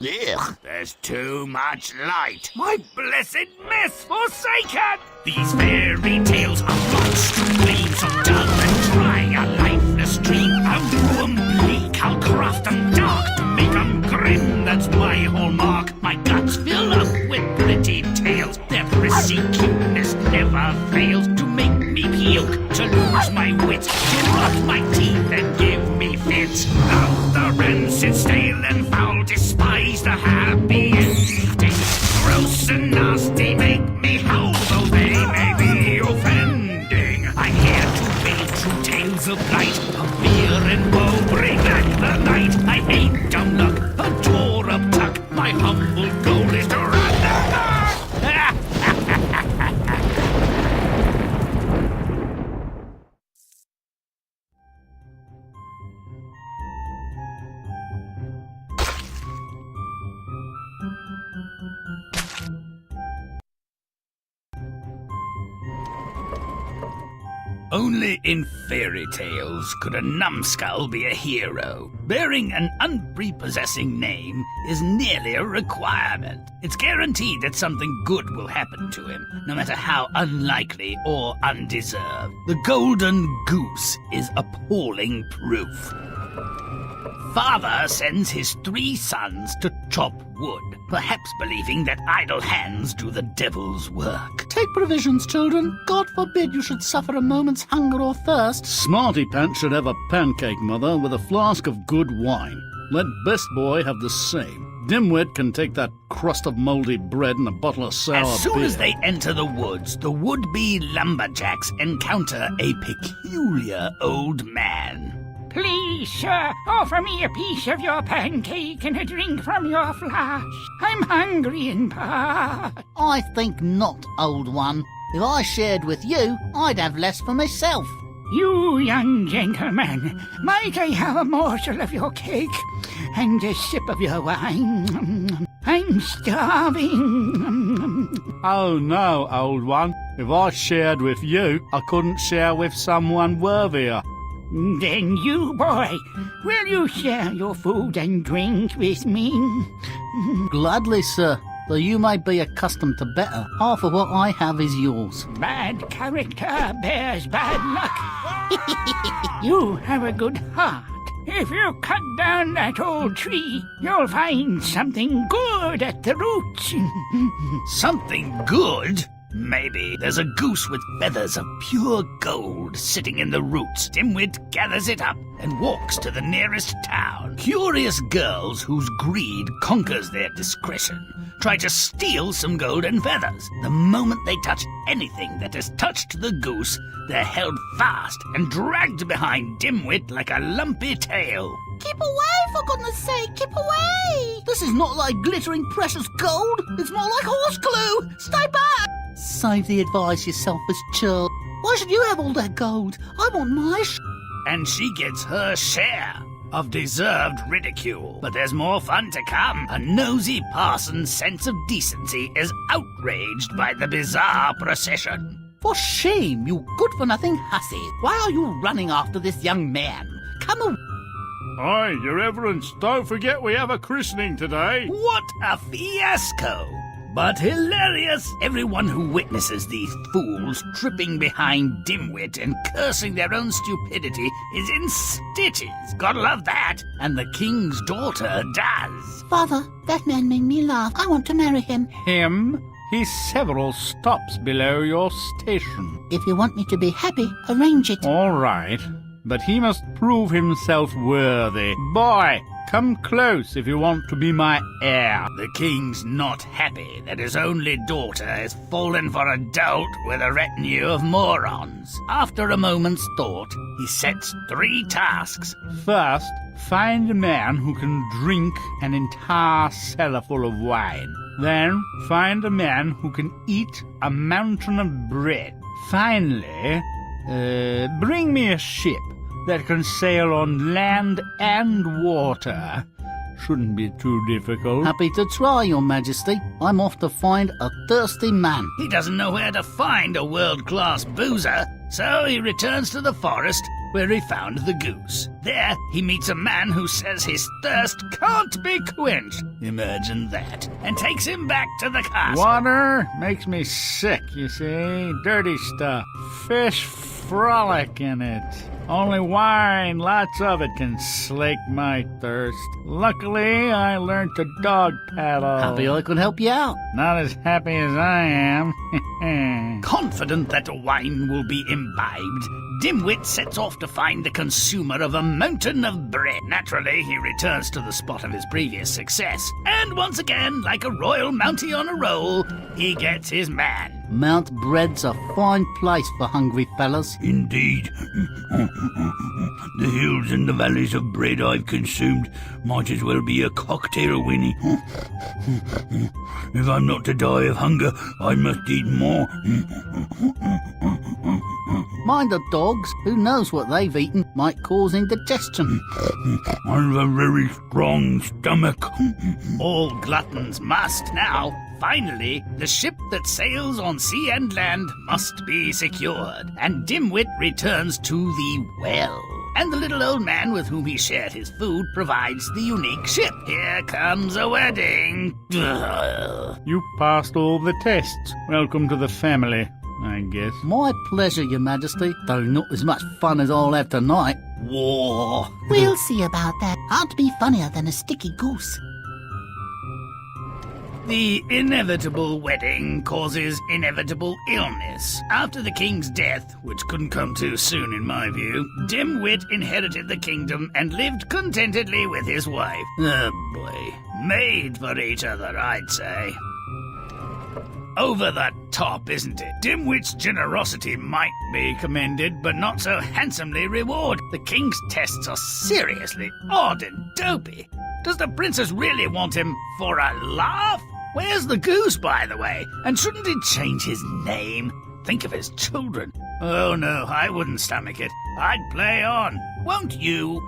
Ugh. There's too much light. My blessed mess forsaken! These fairy tales are monstrous leaves so dull and dry, a lifeless dream, a ruin bleak. I'll craft them dark to make them grim. That's my hallmark. My guts fill up with pretty tales. Their prissy cuteness never fails to make me puke, to lose my wits, to rot my teeth and give me fits. Out the rancid, stale and foul, despise the happy ending. Gross and nasty make me howl, though they may be offending. I'm here to wail true tales of blight, of fear and woe, bring back the night. I hate dumb luck, a door up tuck, my humble goal is to run the dark. Only in fairy tales could a numbskull be a hero. Bearing an unprepossessing name is nearly a requirement. It's guaranteed that something good will happen to him, no matter how unlikely or undeserved. The golden goose is appalling proof. Father sends his 3 sons to chop wood, perhaps believing that idle hands do the devil's work. Take provisions, children. God forbid you should suffer a moment's hunger or thirst. Smarty Pants should have a pancake, Mother, with a flask of good wine. Let Best Boy have the same. Dimwit can take that crust of mouldy bread and a bottle of sour beer. As soon as they enter the woods, the would-be lumberjacks encounter a peculiar old man. Please, sir, offer me a piece of your pancake and a drink from your flask. I'm hungry in part. I think not, old one. If I shared with you, I'd have less for myself. You young gentleman, might I have a morsel of your cake and a sip of your wine? I'm starving. Oh no, old one. If I shared with you, I couldn't share with someone worthier. Then you, boy, will you share your food and drink with me? Gladly, sir. Though you may be accustomed to better, half of what I have is yours. Bad character bears bad luck. You have a good heart. If you cut down that old tree, you'll find something good at the roots. Something good? Maybe there's a goose with feathers of pure gold sitting in the roots. Dimwit gathers it up and walks to the nearest town. Curious girls whose greed conquers their discretion try to steal some golden feathers. The moment they touch anything that has touched the goose, they're held fast and dragged behind Dimwit like a lumpy tail. Keep away, for goodness sake, keep away! This is not like glittering precious gold. It's more like horse glue. Stay back! Save the advice, you selfish churl. Why should you have all that gold? I want my And she gets her share of deserved ridicule. But there's more fun to come. A nosy parson's sense of decency is outraged by the bizarre procession. For shame, you good-for-nothing hussy. Why are you running after this young man? Come away. Aye, Your Reverence, don't forget we have a christening today. What a fiasco! But hilarious! Everyone who witnesses these fools tripping behind Dimwit and cursing their own stupidity is in stitches. Gotta love that. And the king's daughter does. Father, that man made me laugh. I want to marry him. Him? He's several stops below your station. If you want me to be happy, arrange it. All right, but he must prove himself worthy. Boy, come close if you want to be my heir. The king's not happy that his only daughter has fallen for a dolt with a retinue of morons. After a moment's thought, he sets 3 tasks. First, find a man who can drink an entire cellar full of wine. Then, find a man who can eat a mountain of bread. Finally, bring me a ship that can sail on land and water. Shouldn't be too difficult. Happy to try, Your Majesty. I'm off to find a thirsty man. He doesn't know where to find a world-class boozer, so he returns to the forest where he found the goose. There, he meets a man who says his thirst can't be quenched. Imagine that. And takes him back to the castle. Water makes me sick, you see. Dirty stuff. Fish frolic in it. Only wine, lots of it, can slake my thirst. Luckily, I learned to dog paddle. Happy I could help you out. Not as happy as I am. Confident that wine will be imbibed, Dimwit sets off to find the consumer of a mountain of bread. Naturally, he returns to the spot of his previous success. And once again, like a royal mountie on a roll, he gets his man. Mount Bread's a fine place for hungry fellas. Indeed. The hills and the valleys of bread I've consumed might as well be a cocktail, Winnie. If I'm not to die of hunger, I must eat more. Mind the dogs. Who knows what they've eaten might cause indigestion. I've a very strong stomach. All gluttons must now. Finally, the ship that sails on sea and land must be secured, and Dimwit returns to the well. And the little old man with whom he shared his food provides the unique ship. Here comes a wedding. Ugh. You passed all the tests. Welcome to the family, I guess. My pleasure, Your Majesty, though not as much fun as I'll have tonight. War. We'll see about that. Hard to be funnier than a sticky goose. The inevitable wedding causes inevitable illness. After the king's death, which couldn't come too soon in my view, Dimwit inherited the kingdom and lived contentedly with his wife. Oh boy. Made for each other, I'd say. Over the top, isn't it? Dimwit's generosity might be commended, but not so handsomely rewarded. The king's tests are seriously odd and dopey. Does the princess really want him for a laugh? Where's the goose, by the way? And shouldn't he change his name? Think of his children. Oh no, I wouldn't stomach it. I'd play on. Won't you?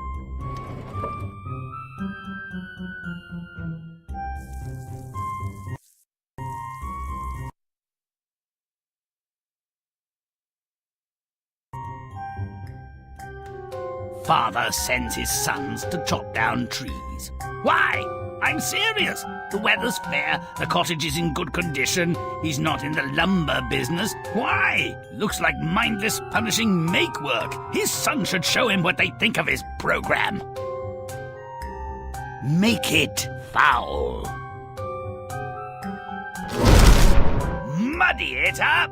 Father sends his sons to chop down trees. Why? I'm serious. The weather's fair, the cottage is in good condition, he's not in the lumber business. Why? Looks like mindless, punishing make-work. His sons should show him what they think of his program. Make it foul. Muddy it up.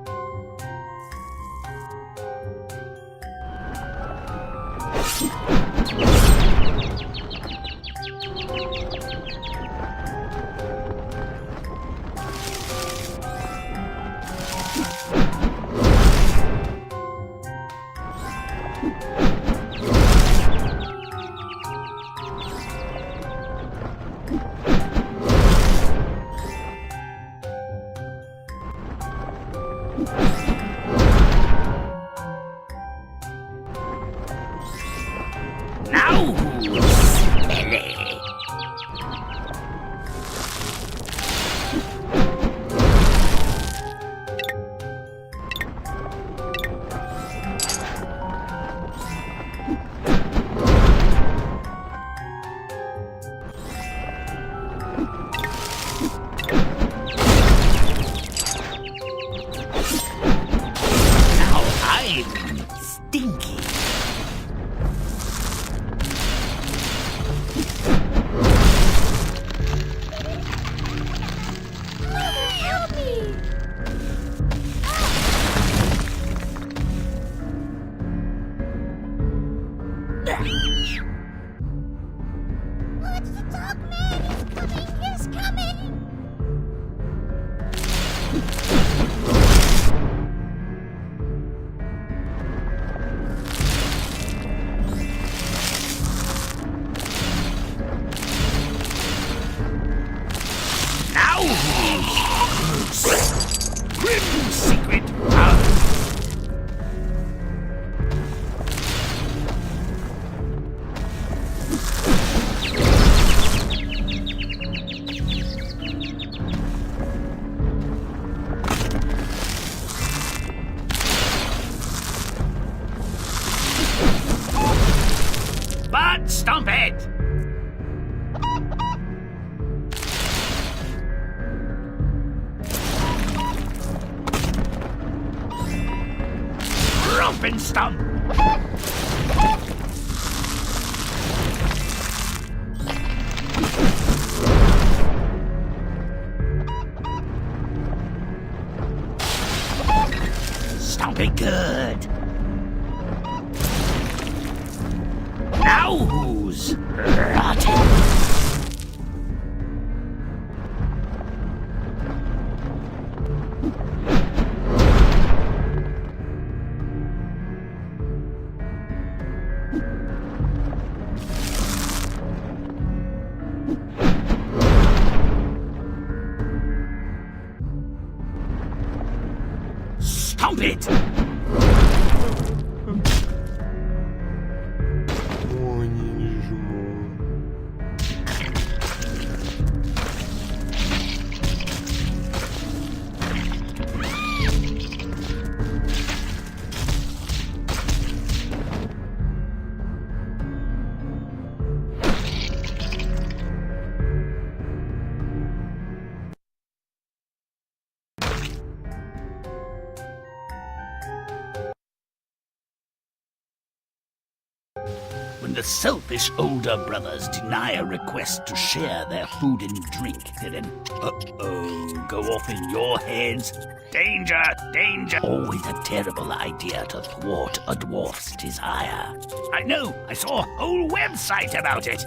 Now, smelly. Now I'm stinky. Watch the dog man! He's coming! Now Grimm's secret power. and stump. Stomp it good. Now who's rotten? Stomp it! When the selfish older brothers deny a request to share their food and drink, they then, go off in your heads. Danger, danger! Always a terrible idea to thwart a dwarf's desire. I know, I saw a whole website about it.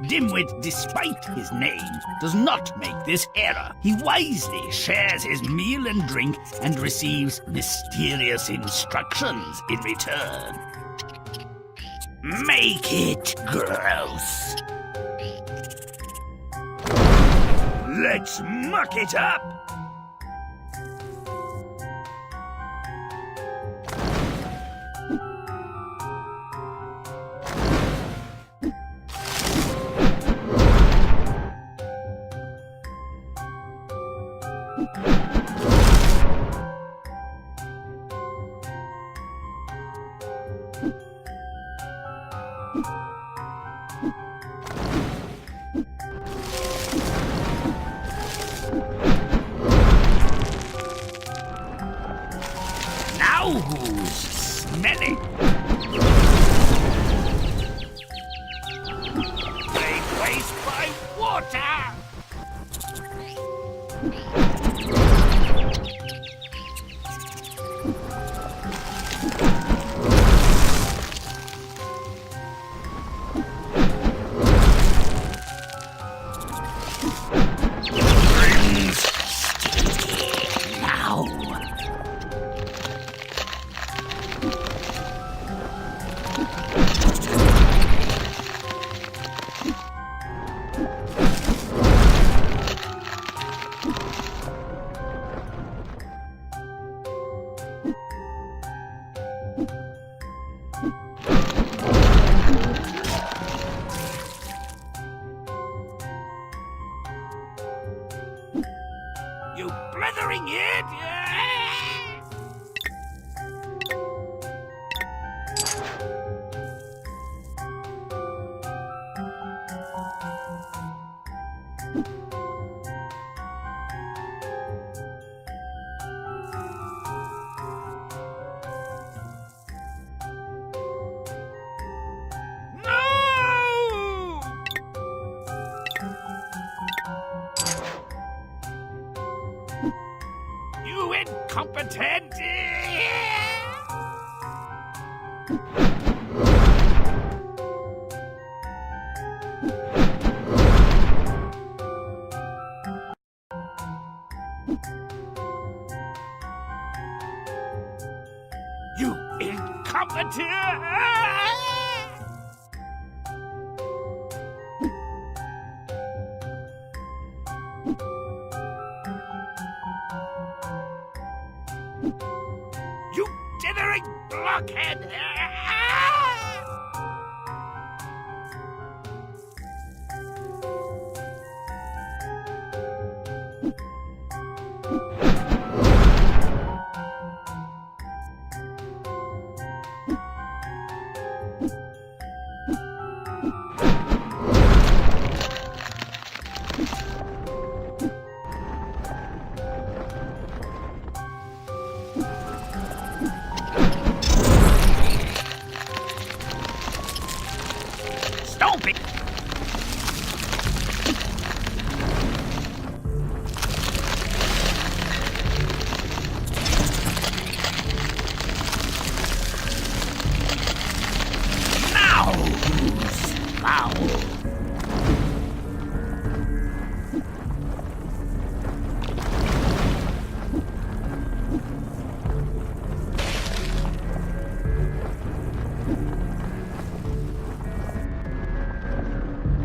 Dimwit, despite his name, does not make this error. He wisely shares his meal and drink and receives mysterious instructions in return. Make it gross. Let's muck it up. Now who's smelling? Great waste by water! You blithering idiot! You incompetent! You incompetent! You dithering blockhead!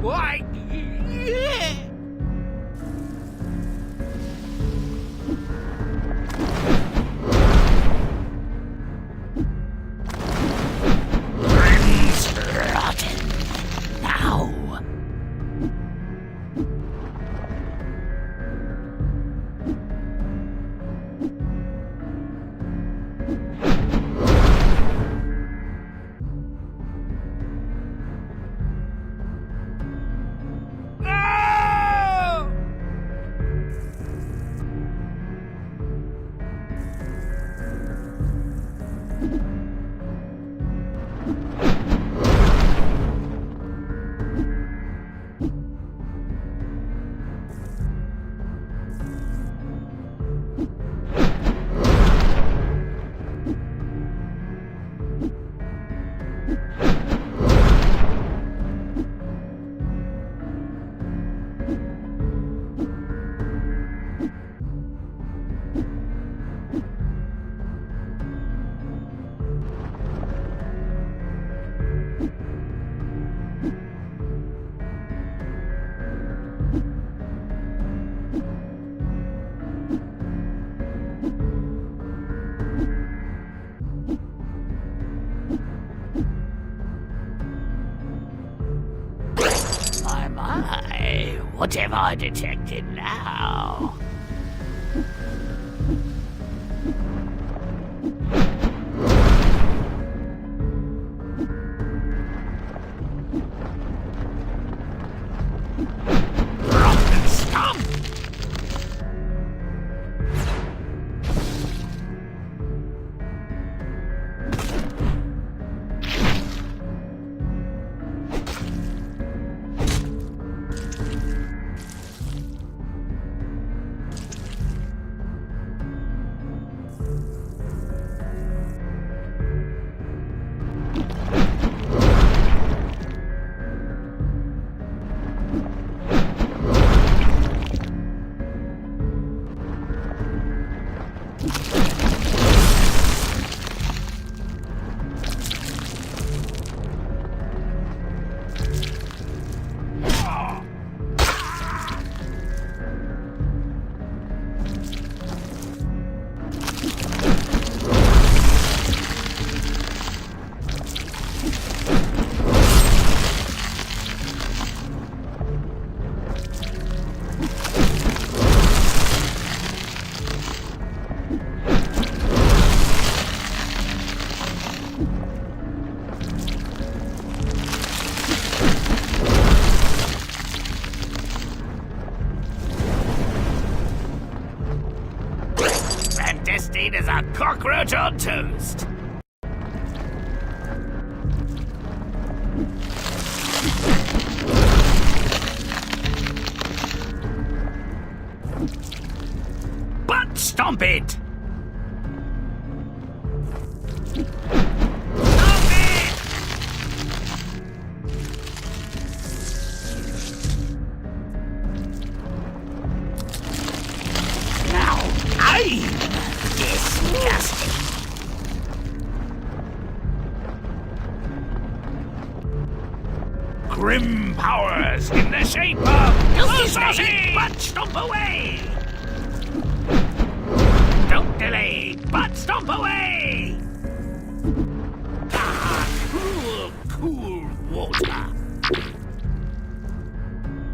Why? Grimm's rotten. Now. My, what have I detected now? Rotten stump! Clandestine as a cockroach on toast. Butt stomp it! Stomp it! Now, I'm disgusting. Grimm powers in the shape of sausage! Butt stomp away! Don't delay! Butt stomp away! Ah, cool, cool water!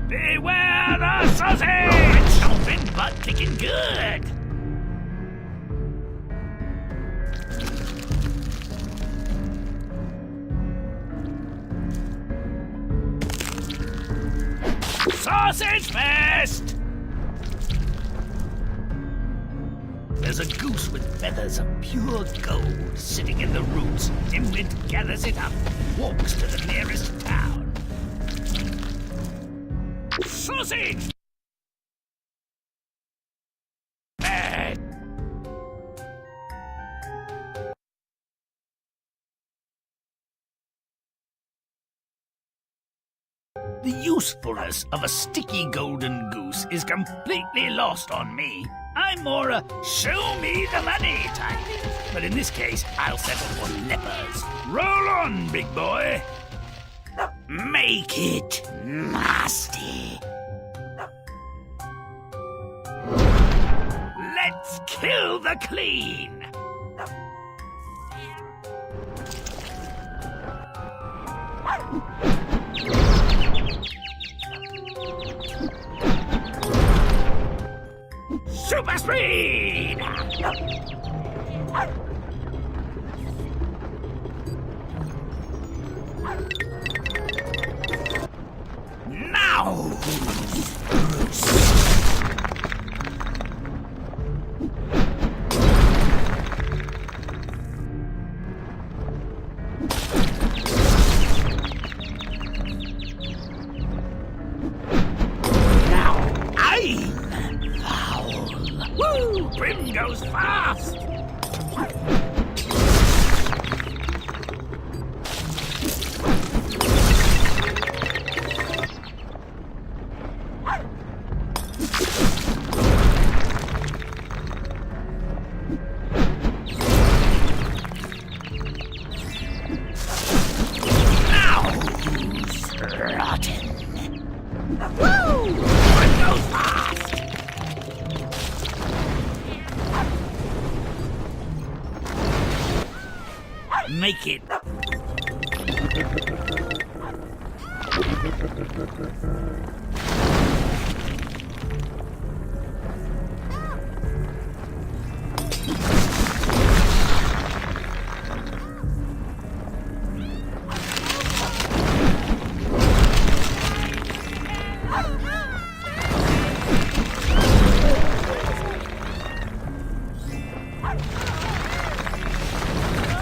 Beware the sausage! Butt stomping, butt kicking good! Sausage fest! There's a goose with feathers of pure gold sitting in the roots. Dimwit gathers it up, walks to the nearest town. Sausage! Fest! The usefulness of a sticky golden goose is completely lost on me. I'm more a show me the money type. But in this case, I'll settle for lepers. Roll on, big boy. Make it nasty. Let's kill the clean. Super speed! Now, Goose. Now, I'm foul. Woo! Grimm goes fast. Rotten. Woo! One goes fast. Make it.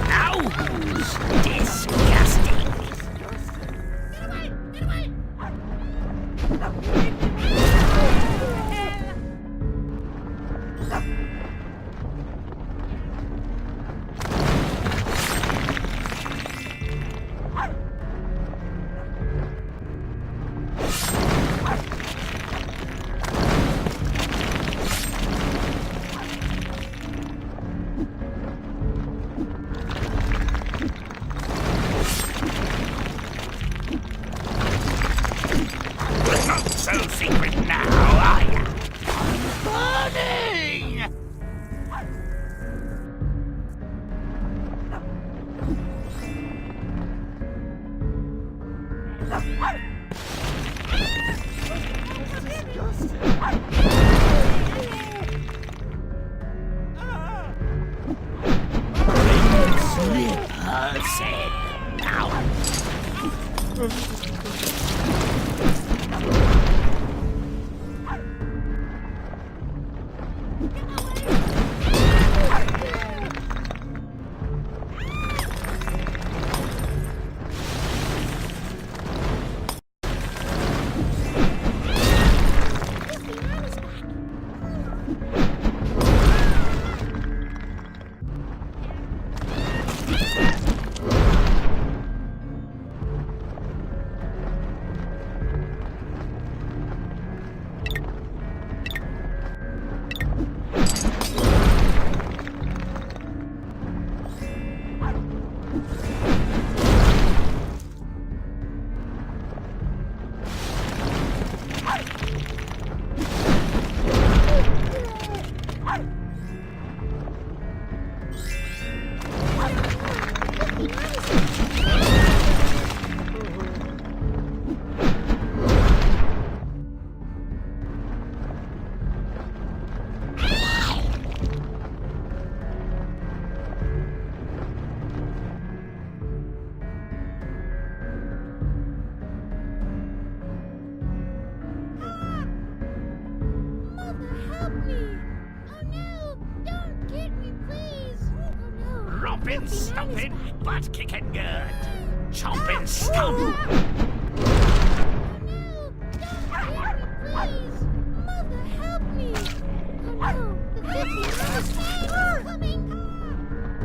Now who's disgusting? Not so secret now, are ya? Burning! Slipper said now. Rompin', stompin', butt kicking good. Chompin' stomp.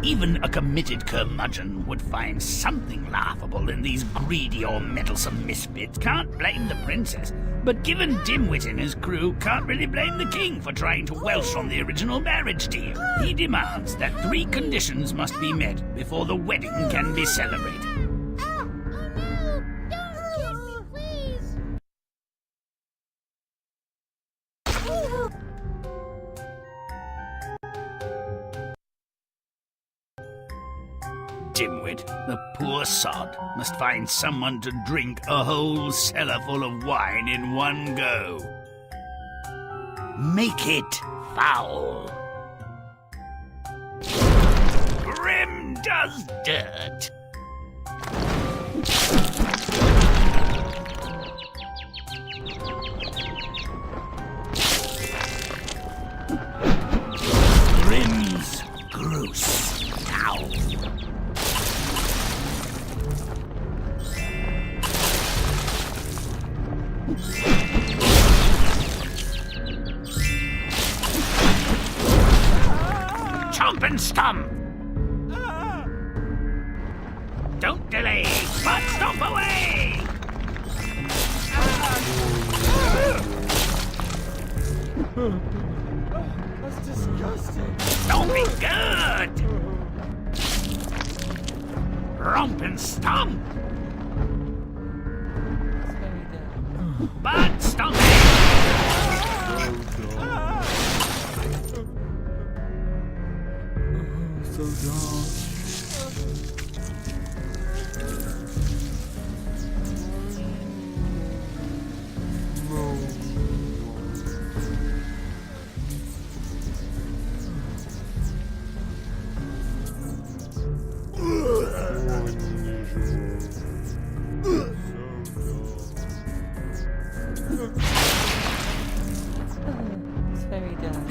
Even a committed curmudgeon would find something laughable in these greedy or meddlesome misfits. Can't blame the princess, but given Dimwit and his crew, can't really blame the king for trying to welsh on the original marriage deal. He demands that 3 conditions must be met before the wedding can be celebrated. dimwit. The poor sod must find someone to drink a whole cellar full of wine in one go. Make it foul. Grimm does dirt. Grimm's Goose. Now. Chomp and stomp. Don't delay, but stomp away. That's disgusting. Don't be good. Romp and stomp. But stomp it. So dumb. It's very dumb.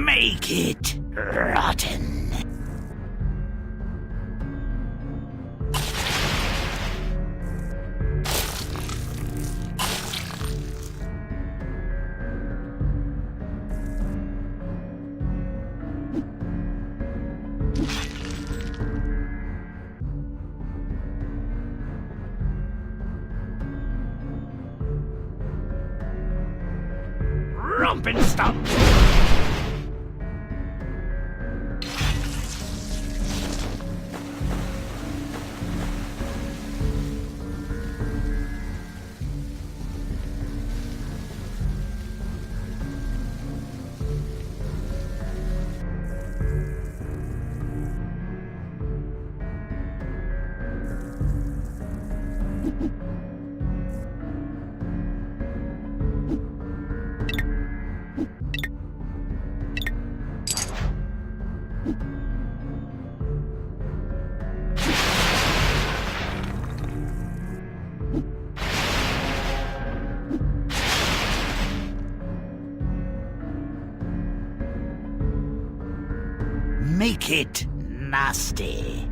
Make it rotten. Romp and stomp. Make it nasty.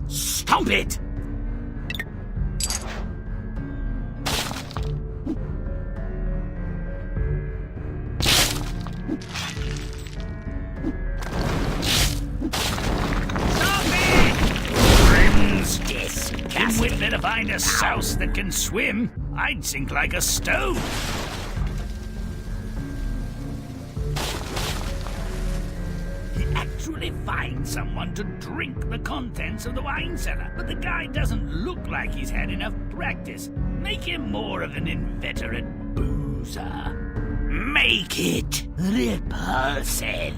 Stomp it! To find a souse that can swim, I'd sink like a stone. He actually finds someone to drink the contents of the wine cellar, but the guy doesn't look like he's had enough practice. Make him more of an inveterate boozer. Make it repulsive.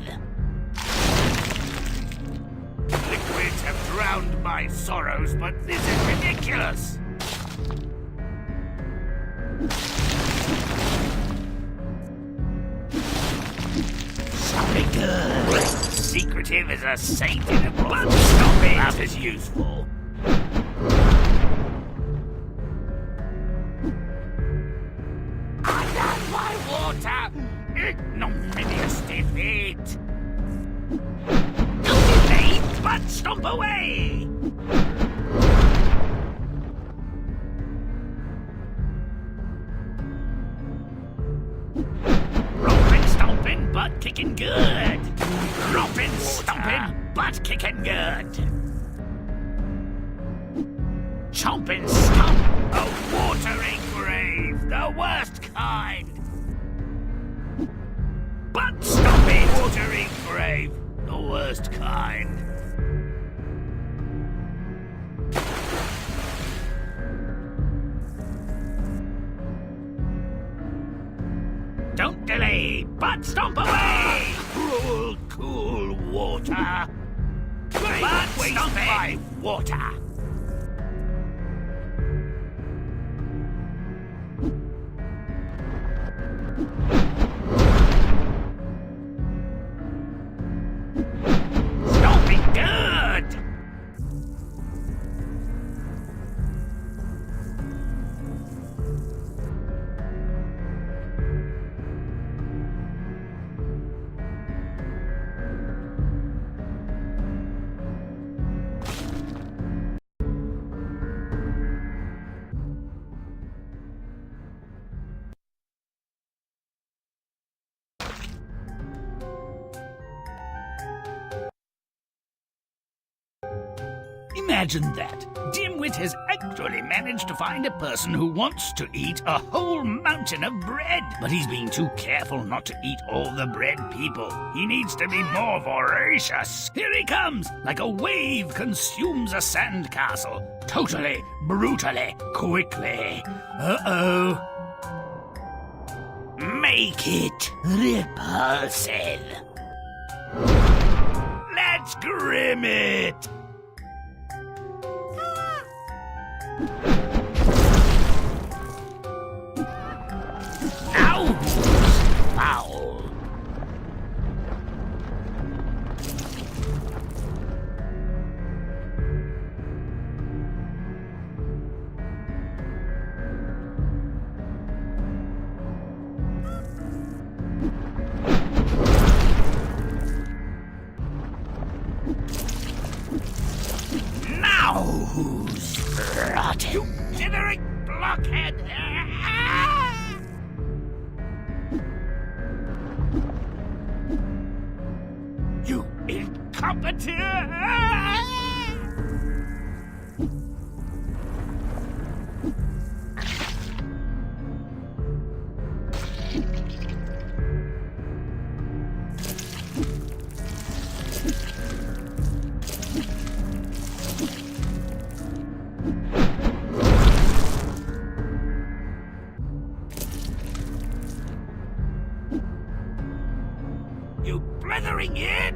Liquids have drowned my sorrows, but this is ridiculous. Something good. Secretive as a saint in a blood. Stop it. That is useful. I have my water. Ignominious defeat. But stomp away! Stomping, stomping, butt kicking good. Chomping stomp, a watering grave, the worst kind. Butt stomping, watering grave, the worst kind. Don't delay, butt stomp away! Cruel, cool water. Butt stomp by water. Stomping good! Imagine that. Dimwit has actually managed to find a person who wants to eat a whole mountain of bread. But he's being too careful not to eat all the bread people. He needs to be more voracious. Here he comes, like a wave consumes a sandcastle. Totally, brutally, quickly. Uh-oh. Make it repulsive. Let's Grimm it. Now who's foul? Now who's rotten? You dithering blockhead! You incompetent! You blithering idiot!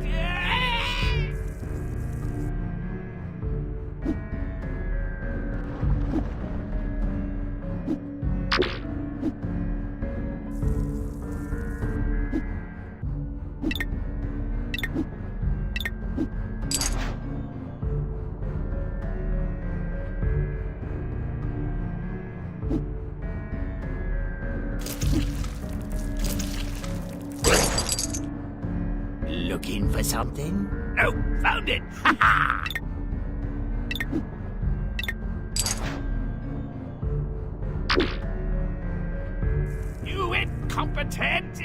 Looking for something? No, found it! Ha ha! You incompetent!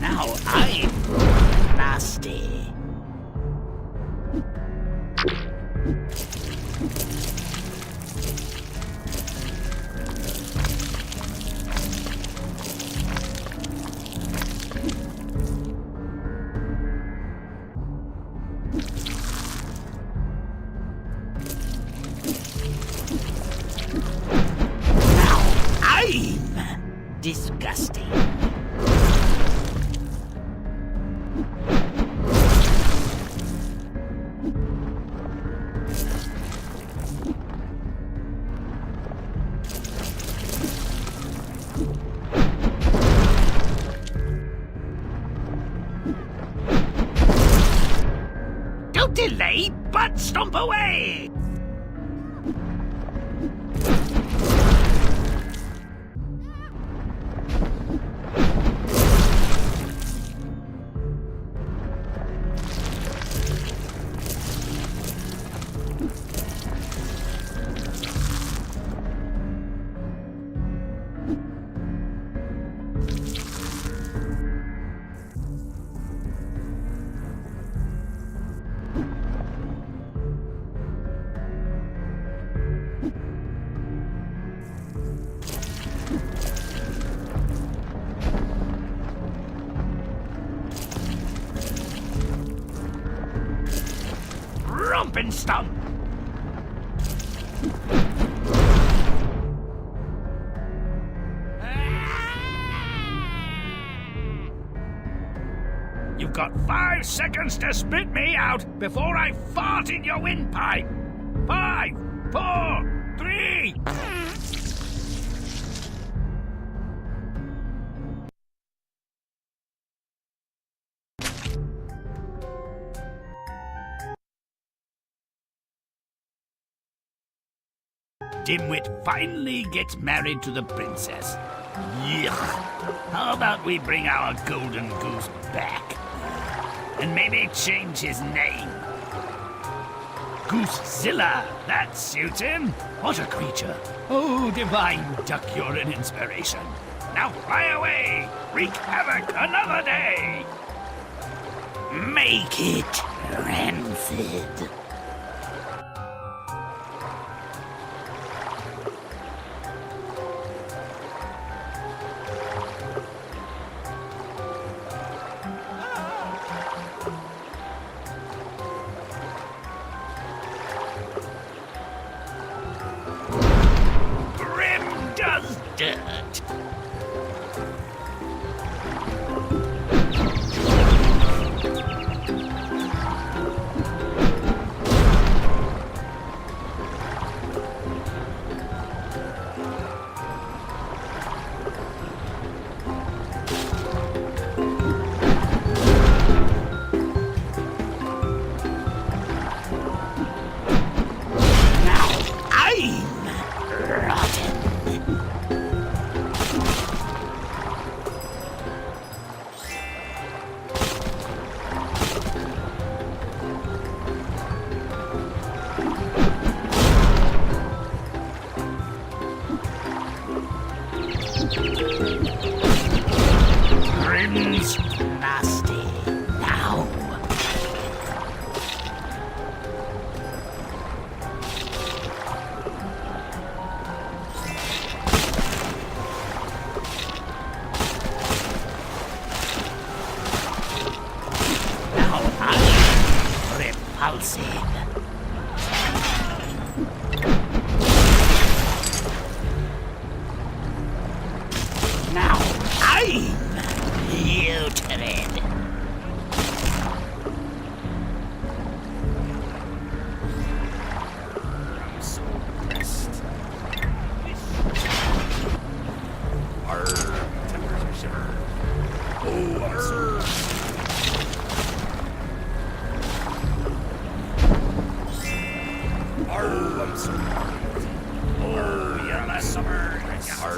Now I'm nasty. Now I'm disgusting. Don't delay, but stomp away! Romp and stomp! You've got 5 seconds to spit me out before I fart in your windpipe. 5, 4, 3... Dimwit finally gets married to the princess. Yuck! How about we bring our golden goose back? And maybe change his name. Goosezilla, that suits him. What a creature. Oh, divine duck, you're an inspiration. Now fly away, wreak havoc another day. Make it rancid. Grimm does dirt. Grimm's nasty. Now. Now I'm repulsive. Now I'm putrid. I'm so pissed. Our tempers are shivering. Oh, I'm so I'm so oh, yeah, last summer. Our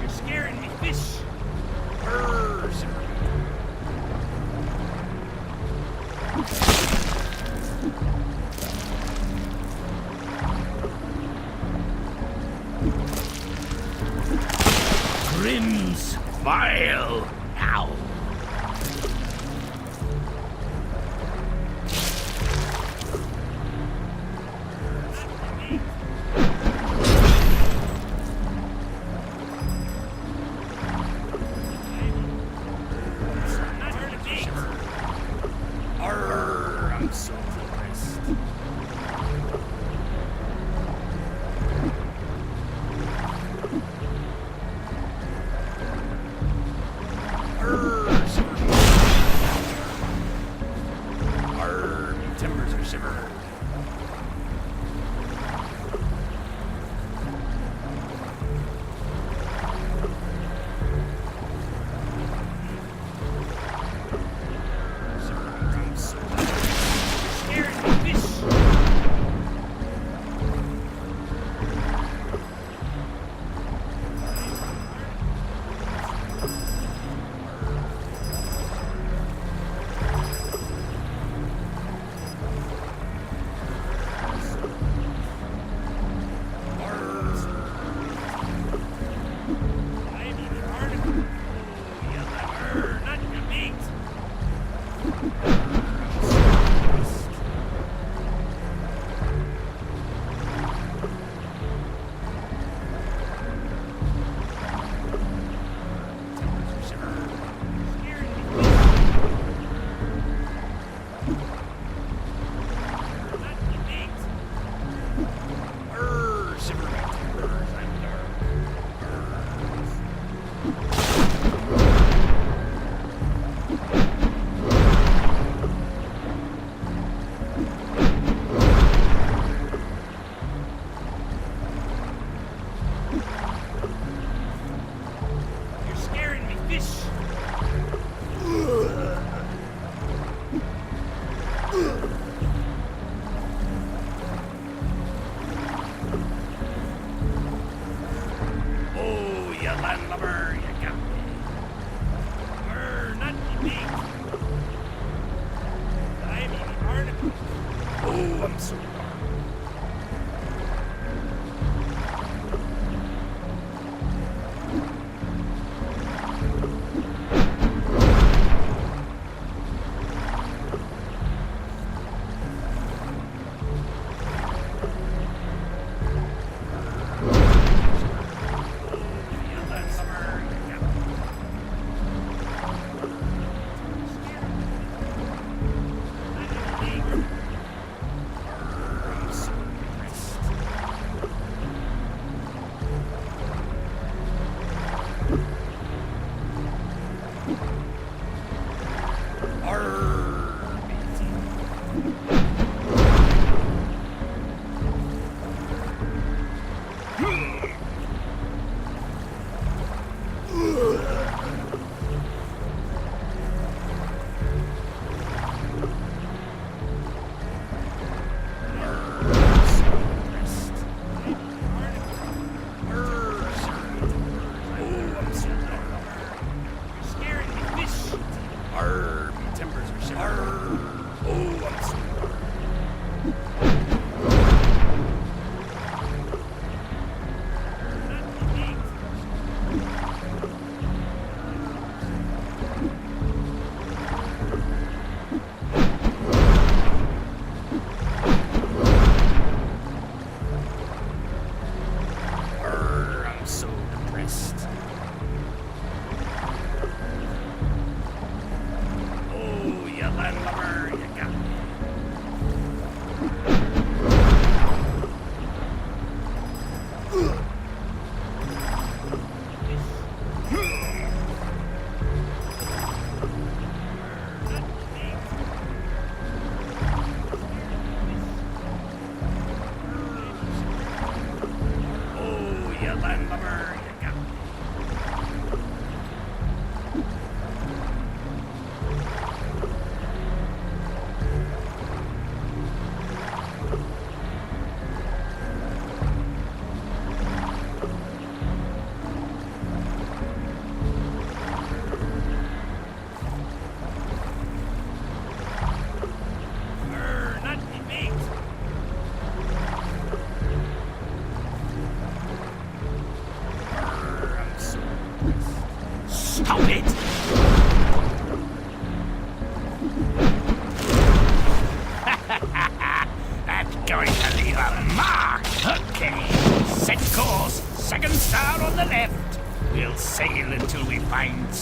You're scaring me, fish. Grimm's vile now. I'm so impressed. You're scaring me, fish. Oh, you landlubber, you got me. Not me. I'm eating barnacle. Oh, I'm so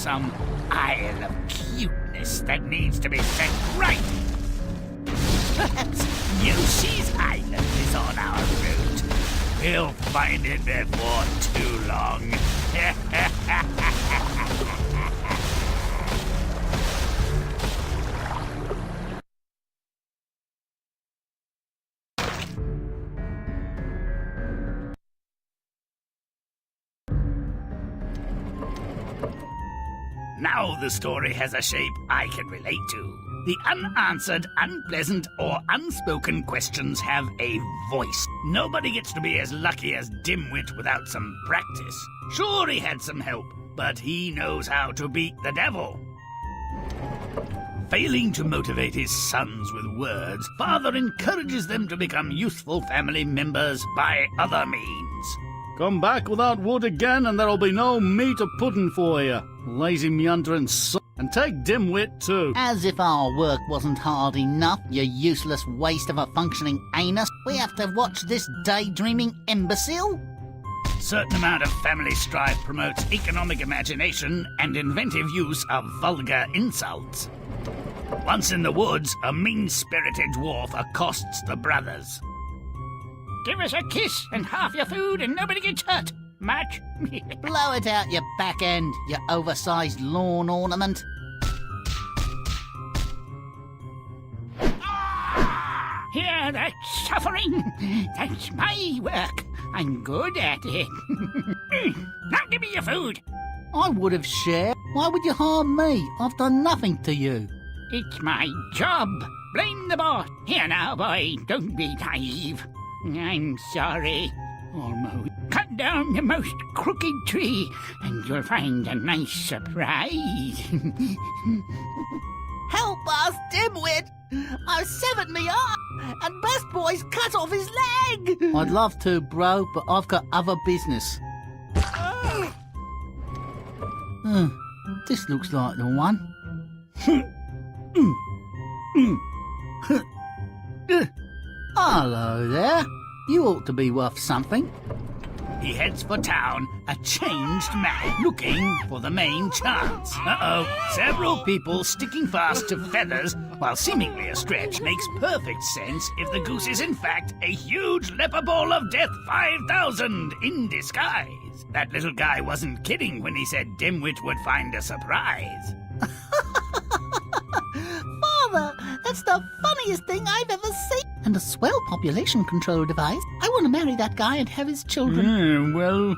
some isle of cuteness that needs to be set right. Perhaps Yoshi's Island is on our route. We'll find it before too long. Now the story has a shape I can relate to. The unanswered, unpleasant, or unspoken questions have a voice. Nobody gets to be as lucky as Dimwit without some practice. Sure, he had some help, but he knows how to beat the devil. Failing to motivate his sons with words, Father encourages them to become useful family members by other means. Come back without wood again, and there'll be no meat or pudding for you. Lazy meandering son. And take Dimwit too. As if our work wasn't hard enough, you useless waste of a functioning anus. We have to watch this daydreaming imbecile? Certain amount of family strife promotes economic imagination and inventive use of vulgar insults. Once in the woods, a mean-spirited dwarf accosts the brothers. Give us a kiss and half your food and nobody gets hurt. much? Blow it out your back end, you oversized lawn ornament. Hear that suffering? That's my work. I'm good at it. Now give me your food. I would have shared. Why would you harm me? I've done nothing to you. It's my job. Blame the boss. Here now, boy. Don't be naive. I'm sorry. Almost. Cut down the most crooked tree, and you'll find a nice surprise. Help us, dimwit! I've severed me arm, and Best Boy's cut off his leg! I'd love to, bro, but I've got other business. This looks like the one. Hello there. You ought to be worth something. He heads for town, a changed man, looking for the main chance. Uh-oh, several people sticking fast to feathers, while seemingly a stretch, makes perfect sense if the goose is in fact a huge leper ball of death 5000 in disguise. That little guy wasn't kidding when he said Dimwit would find a surprise. Father, that's the funniest thing I've ever seen. And a swell population control device. I want to marry that guy and have his children. Well,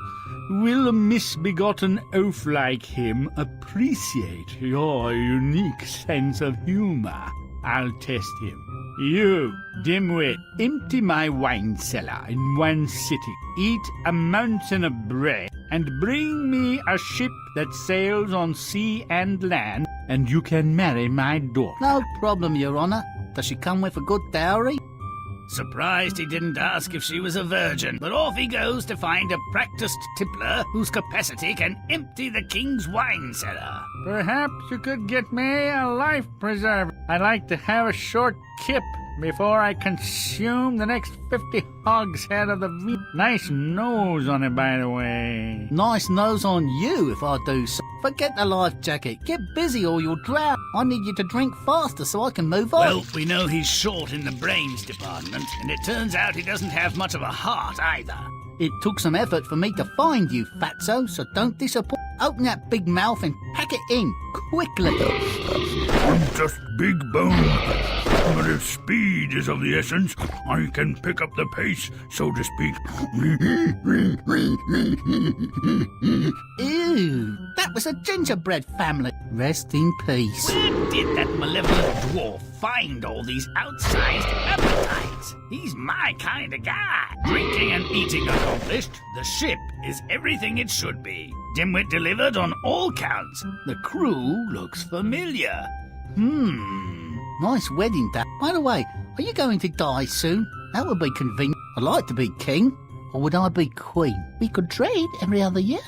will a misbegotten oaf like him appreciate your unique sense of humor? I'll test him. You, dimwit, empty my wine cellar in one sitting, eat a mountain of bread, and bring me a ship that sails on sea and land, and you can marry my daughter. No problem, Your Honor. Does she come with a good dowry? Surprised he didn't ask if she was a virgin, but off he goes to find a practiced tippler whose capacity can empty the king's wine cellar. Perhaps you could get me a life preserver. I'd like to have a short kip before I consume the next 50 hogshead of the meat. Nice nose on it, by the way. Nice nose on you, if I do so. Forget the life jacket. Get busy or you'll drown. I need you to drink faster so I can move on. Well, we know he's short in the brains department, and it turns out he doesn't have much of a heart either. It took some effort for me to find you, fatso, so don't disappoint. Open that big mouth and pack it in, quickly. I'm just big boned, but if speed is of the essence, I can pick up the pace, so to speak. Ew, that was a gingerbread family. Rest in peace. Where did that malevolent dwarf find all these outsized appetites? He's my kind of guy. Drinking and eating accomplished, the ship is everything it should be. Dimwit delivered on all counts. The crew looks familiar. Nice wedding day. By the way, are you going to die soon? That would be convenient. I'd like to be king. Or would I be queen? We could trade every other year.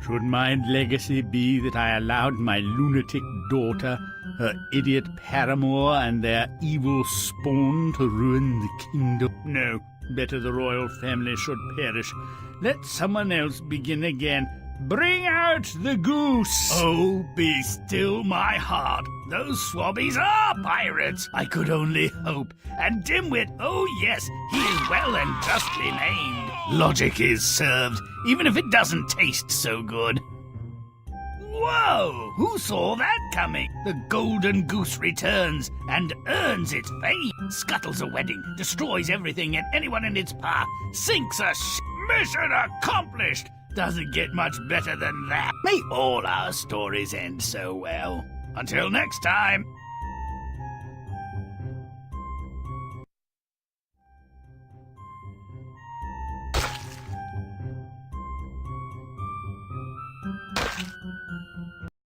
Should my legacy be that I allowed my lunatic daughter, her idiot paramour, and their evil spawn to ruin the kingdom? No, better the royal family should perish. Let someone else begin again. Bring out the goose! Oh, be still my heart. Those swabbies are pirates. I could only hope. And Dimwit, oh yes, he is well and justly named. Logic is served, even if it doesn't taste so good. Whoa! Who saw that coming? The golden goose returns and earns its fame. Scuttles a wedding, destroys everything and anyone in its path, sinks a mission accomplished! Doesn't get much better than that. May all our stories end so well. Until next time.